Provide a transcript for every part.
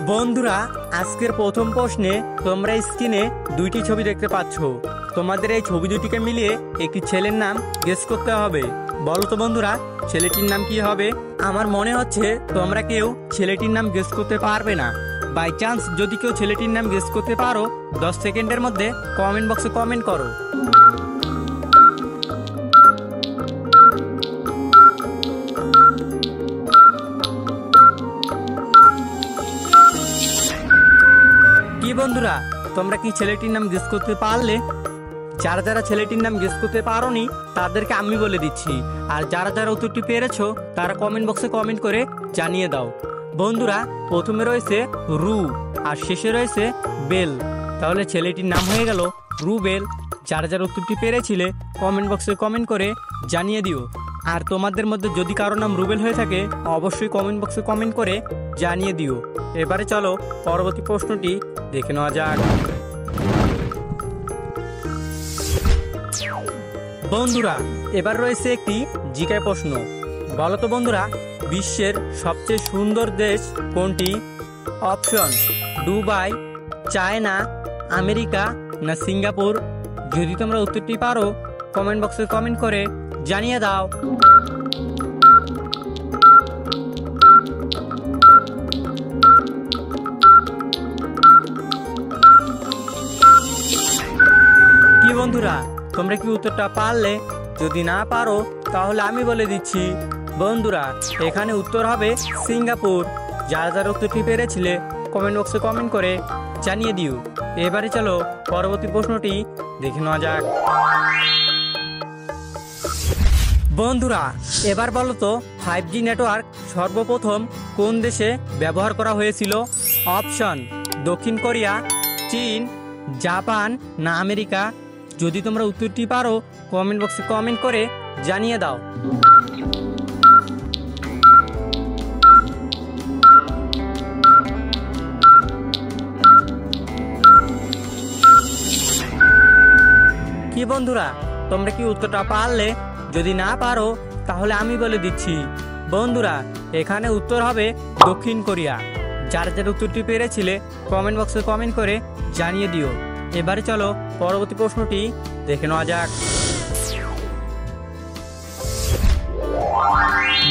বন্ধুরা আজকের প্রথম প্রশ্নে তোমরা স্ক্রিনে দুইটি ছবি দেখতে পাচ্ছ। তোমাদের এই ছবি দুটিকে মিলিয়ে একটি ছেলের নাম গেস করতে হবে। বলো তো বন্ধুরা, ছেলেটির নাম কি হবে? আমার মনে হচ্ছে তোমরা কেউ ছেলেটির নাম গেস করতে পারবে না। বাই চান্স যদি কেউ ছেলেটির নাম গেস করতে পারো, 10 সেকেন্ডের মধ্যে কমেন্ট বক্সে কমেন্ট করো। কি বন্ধুরা, তোমরা কি ছেলেটির নাম গেস করতে পারলে? যারা যারা ছেলেটির নাম গেস করতে পারোনি তাদেরকে আমি বলে দিচ্ছি, আর যারা যারা উত্তরটি পেরেছো তারা কমেন্ট বক্সে কমেন্ট করে জানিয়ে দাও। বন্ধুরা, প্রথমে রয়েছে রু আর শেষে রয়েছে বেল, তাহলে ছেলেটির নাম হয়ে গেল রুবেল। যারা যারা উত্তরটি পেরেছিলে কমেন্ট বক্সে কমেন্ট করে জানিয়ে দিও। আর তোমাদের মধ্যে যদি কারো নাম রুবেল হয়ে থাকে অবশ্যই কমেন্ট বক্সে কমেন্ট করে জানিয়ে দিও। এবারে চলো পরবর্তী প্রশ্নটি দেখে নেওয়া যাক। বন্ধুরা, এবার রয়েছে একটি জিকে প্রশ্ন। বলো তো বন্ধুরা, বিশ্বের সবচেয়ে সুন্দর দেশ কোনটি? অপশন: দুবাই, চায়না, আমেরিকা না সিঙ্গাপুর। যদি তোমরা উত্তরটি পারো কমেন্ট বক্সে কমেন্ট করে জানিয়ে দাও। কি বন্ধুরা, তোমরা কি উত্তরটা পারলে? যদি না পারো তাহলে আমি বলে দিচ্ছি। বন্ধুরা, এখানে উত্তর হবে সিঙ্গাপুর। যারা যারা উত্তরটি পেরেছিলে কমেন্ট বক্সে কমেন্ট করে জানিয়ে দিও। এবারে চলো পরবর্তী প্রশ্নটি দেখে নেওয়া যাক। বন্ধুরা, এবার বলো তো 5G নেটওয়ার্ক সর্বপ্রথম কোন দেশে ব্যবহার করা হয়েছিল? অপশন: দক্ষিণ কোরিয়া, চীন, জাপান না আমেরিকা। যদি তোমরা উত্তরটি পারো কমেন্ট বক্সে কমেন্ট করে জানিয়ে দাও। কি বন্ধুরা, তোমরা কি উত্তরটা পারলে? যদি না পারো তাহলে আমি বলে দিচ্ছি। বন্ধুরা, এখানে উত্তর হবে দক্ষিণ কোরিয়া। যারা যারা উত্তরটি পেরেছিলে কমেন্ট বক্সে কমেন্ট করে জানিয়ে দিও। এবারে চলো পরবর্তী প্রশ্নটি দেখে নেওয়া যাক।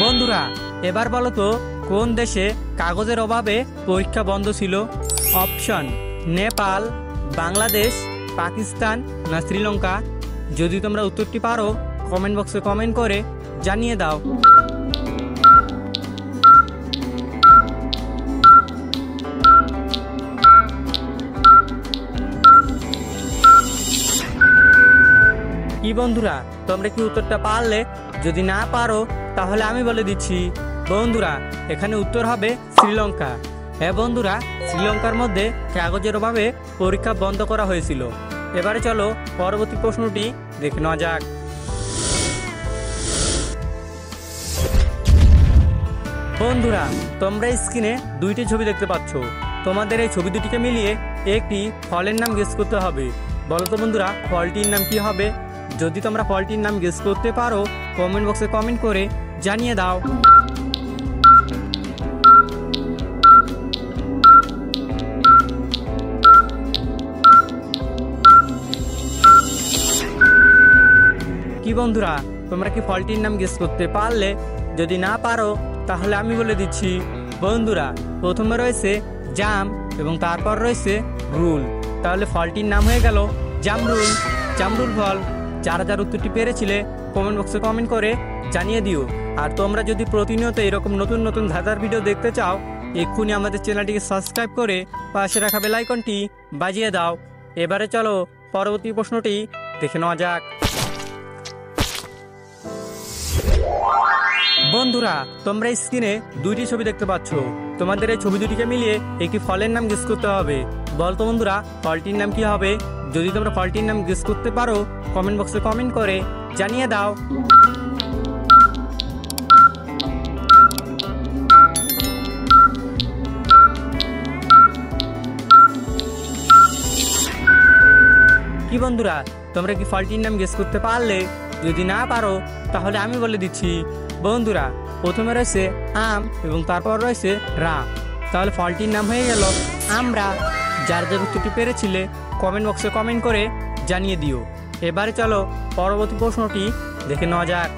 বন্ধুরা, এবার বলো তো কোন দেশে কাগজের অভাবে পরীক্ষা বন্ধ ছিল? অপশন: নেপাল, বাংলাদেশ, পাকিস্তান না শ্রীলঙ্কা। যদি তোমরা উত্তরটি পারো কমেন্ট বক্সে কমেন্ট করে জানিয়ে দাও। কি বন্ধুরা, তোমরা কি উত্তরটা পারলে? যদি না পারো তাহলে আমি বলে দিচ্ছি। বন্ধুরা, এখানে উত্তর হবে শ্রীলঙ্কা। হ্যাঁ বন্ধুরা, শ্রীলঙ্কার মধ্যে কাগজের অভাবে পরীক্ষা বন্ধ করা হয়েছিল। এবারে চলো পরবর্তী প্রশ্নটি দেখে নেওয়া যাক। বন্ধুরা, তোমরা স্ক্রিনে দুইটি ছবি দেখতে পাচ্ছ। তোমাদের এই ছবি দুটিকে মিলিয়ে একটি ফলের নাম গেস করতে হবে। বলো তো বন্ধুরা, ফলটির নাম কি হবে? যদি তোমরা ফলটির নাম গেস করতে পারো কমেন্ট বক্সে কমেন্ট করে জানিয়ে দাও। কি বন্ধুরা, তোমরা কি ফলটির নাম গেস করতে পারলে? যদি না পারো তাহলে আমি বলে দিচ্ছি। বন্ধুরা, প্রথমে রয়েছে জাম এবং তারপর রয়েছে রুল, তাহলে ফলটির নাম হয়ে গেল জামরুল। জামরুল ফল। যারা যারা উত্তরটি পেরেছিলে কমেন্ট বক্সে কমেন্ট করে জানিয়ে দিও। আর তোমরা যদি প্রতিনিয়ত এরকম নতুন নতুন ধাঁধার ভিডিও দেখতে চাও এক্ষুনি আমাদের চ্যানেলটিকে সাবস্ক্রাইব করে পাশে রাখা বেল আইকনটি বাজিয়ে দাও। এবারে চলো পরবর্তী প্রশ্নটি দেখে নেওয়া যাক। বন্ধুরা, তোমরা স্ক্রিনে দুইটি ছবি দেখতে পাচ্ছ। তোমাদের এই ছবি দুটিকে মিলিয়ে একটি ফলের নাম গেস করতে হবে। বলতো বন্ধুরা, ফলটির নাম কি হবে? যদি তোমরা ফলটির নাম গেস করতে পারো কমেন্ট বক্সে কমেন্ট করে জানিয়ে দাও। কি বন্ধুরা, তোমরা কি ফলটির নাম গেস করতে পারলে? যদি না পারো তাহলে আমি বলে দিচ্ছি। বন্ধুরা, প্রথমে রয়েছে আম এবং তারপর রয়েছে রা, তাহলে ফলটির নাম হয়ে গেল আমরা। যার যার উত্তরটি পেরেছিলে কমেন্ট বক্সে কমেন্ট করে জানিয়ে দিও। এবারে চলো পরবর্তী প্রশ্নটি দেখে নেওয়া যাক।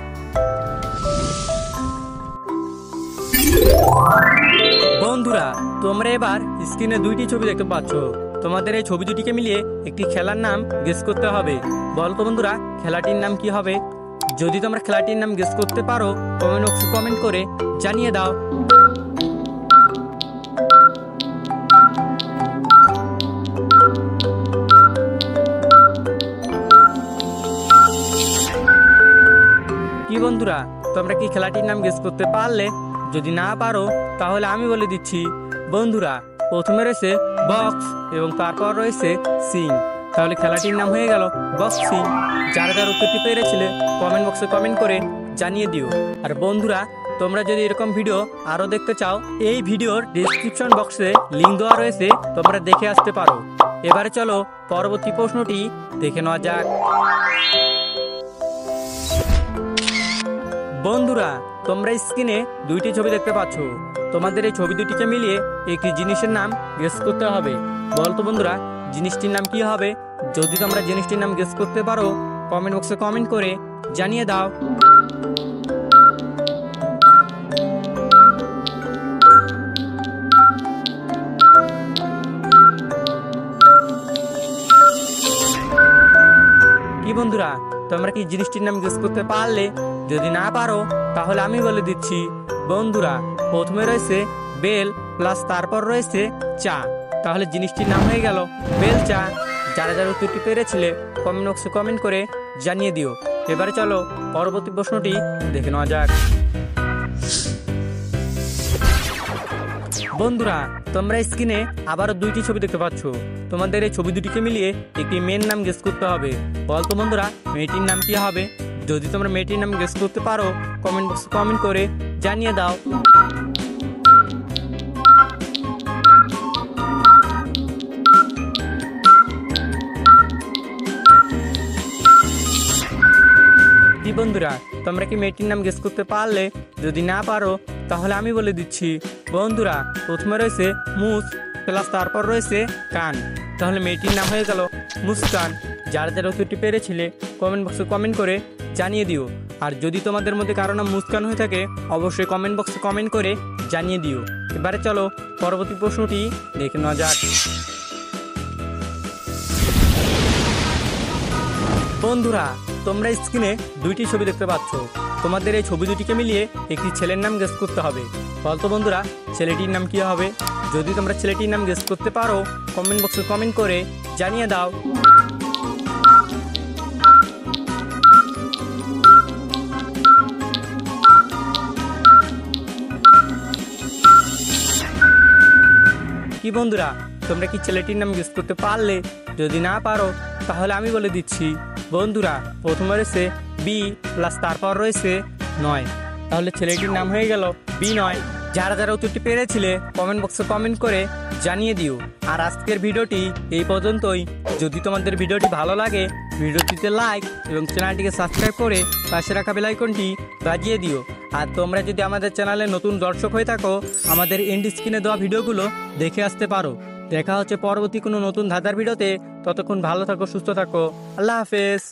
বন্ধুরা, তোমরা এবার স্ক্রিনে দুইটি ছবি দেখতে পাচ্ছ। তোমাদের এই ছবি দুটিকে মিলিয়ে একটি খেলার নাম গেস করতে হবে। বলতো বন্ধুরা, খেলাটির নাম কি হবে? যদি তোমরা খেলাটির নাম গেস করতে পারো কমেন্ট বক্সে কমেন্ট করে জানিয়ে দাও। কি বন্ধুরা, তোমরা কি খেলাটির নাম গেস করতে পারলে? যদি না পারো তাহলে আমি বলে দিচ্ছি। বন্ধুরা, প্রথমে রয়েছে বক্স এবং তারপর রয়েছে সিং। তাহলে খেলাটির নাম হয়ে গেল বক্সিং। যারা যার উত্তরটি পেরেছিলে কমেন্ট বক্সে কমেন্ট করে জানিয়ে দিও। আর বন্ধুরা, তোমরা যদি এরকম ভিডিও আরও দেখতে চাও, এই ভিডিওর ডেসক্রিপশন বক্সে লিঙ্ক দেওয়া রয়েছে, তোমরা দেখে আসতে পারো। এবারে চলো পরবর্তী প্রশ্নটি দেখে নেওয়া যাক। বন্ধুরা, তোমরা স্ক্রিনে দুইটি ছবি দেখতে পাচ্ছ। তোমাদের এই ছবি দুটিকে মিলিয়ে একটি জিনিসের নাম গেস করতে হবে। বলতো বন্ধুরা, জিনিসটির নাম কি হবে? যদি তোমরা জিনিসটির নাম গেস করতে পারো কমেন্ট বক্সে কমেন্ট করে জানিয়ে দাও। কি বন্ধুরা, তোমরা কি জিনিসটির নাম গেস করতে পারলে? যদি না পারো তাহলে আমি বলে দিচ্ছি। বন্ধুরা, প্রথমে রয়েছে বেল প্লাস তারপর রয়েছে চা। তাহলে জিনিসটির নাম হয়ে গেল বেল চা। যারা যারা উত্তরটি পেরেছিলে কমেন্ট বক্সে কমেন্ট করে জানিয়ে দিও। এবারে চলো পরবর্তী প্রশ্নটি দেখে নেওয়া যাক। বন্ধুরা, তোমরা স্ক্রিনে আবারও দুইটি ছবি দেখতে পাচ্ছ। তোমাদের এই ছবি দুটিকে মিলিয়ে একটি মেয়ের নাম গেস করতে হবে। বলতো বন্ধুরা, মেয়েটির নাম কি হবে? যদি তোমরা মেয়েটির নাম গেস করতে পারো কমেন্ট বক্সে কমেন্ট করে জানিয়ে দাও। কি বন্ধুরা, তোমরা কি মেয়েটির নাম গেস করতে পারলে? যদি না পারো তাহলে আমি বলে দিচ্ছি। বন্ধুরা, প্রথমে রয়েছে মুস প্লাস তারপর রয়েছে কান। তাহলে মেয়েটির নাম হয়ে গেল মুস্কান। যারা যারা উত্তরটি পেরেছিলে কমেন্ট বক্সে কমেন্ট করে জানিয়ে দিও। আর যদি তোমাদের মধ্যে কারো নাম মুস্কান হয়ে থাকে অবশ্যই কমেন্ট বক্সে কমেন্ট করে জানিয়ে দিও। এবারে চলো পরবর্তী প্রশ্নটি দেখে নেওয়া যাক। বন্ধুরা, তোমরা স্ক্রিনে দুইটি ছবি দেখতে পাচ্ছ। তোমাদের এই ছবি দুটিকে মিলিয়ে একটি ছেলের নাম গেস করতে হবে। বলতো বন্ধুরা, ছেলেটির নাম কি হবে? যদি তোমরা ছেলেটির নাম গেস করতে পারো কমেন্ট বক্সে কমেন্ট করে জানিয়ে দাও। কি বন্ধুরা, তোমরা কি ছেলেটির নাম গেস করতে পারলে? যদি না পারো তাহলে আমি বলে দিচ্ছি। বন্ধুরা, প্রথমে রয়েছে বি প্লাস তারপর রয়েছে নয়। তাহলে ছেলেটির নাম হয়ে গেল বিনয়। যারা যারা উত্তরটি পেরেছিলে কমেন্ট বক্সে কমেন্ট করে জানিয়ে দিও। আর আজকের ভিডিওটি এই পর্যন্তই। যদি তোমাদের ভিডিওটি ভালো লাগে ভিডিওটিতে লাইক এবং চ্যানেলটিকে সাবস্ক্রাইব করে পাশে রাখা বেল আইকনটি বাজিয়ে দিও। আর তোমরা যদি আমাদের চ্যানেলে নতুন দর্শক হয়ে থাকো আমাদের এন্ড স্ক্রিনে দেওয়া ভিডিওগুলো দেখে আসতে পারো। দেখা হচ্ছে পরবর্তী কোনো নতুন ধাঁধার ভিডিওতে। ততক্ষণ ভালো থাকো, সুস্থ থাকো। আল্লাহ হাফেজ।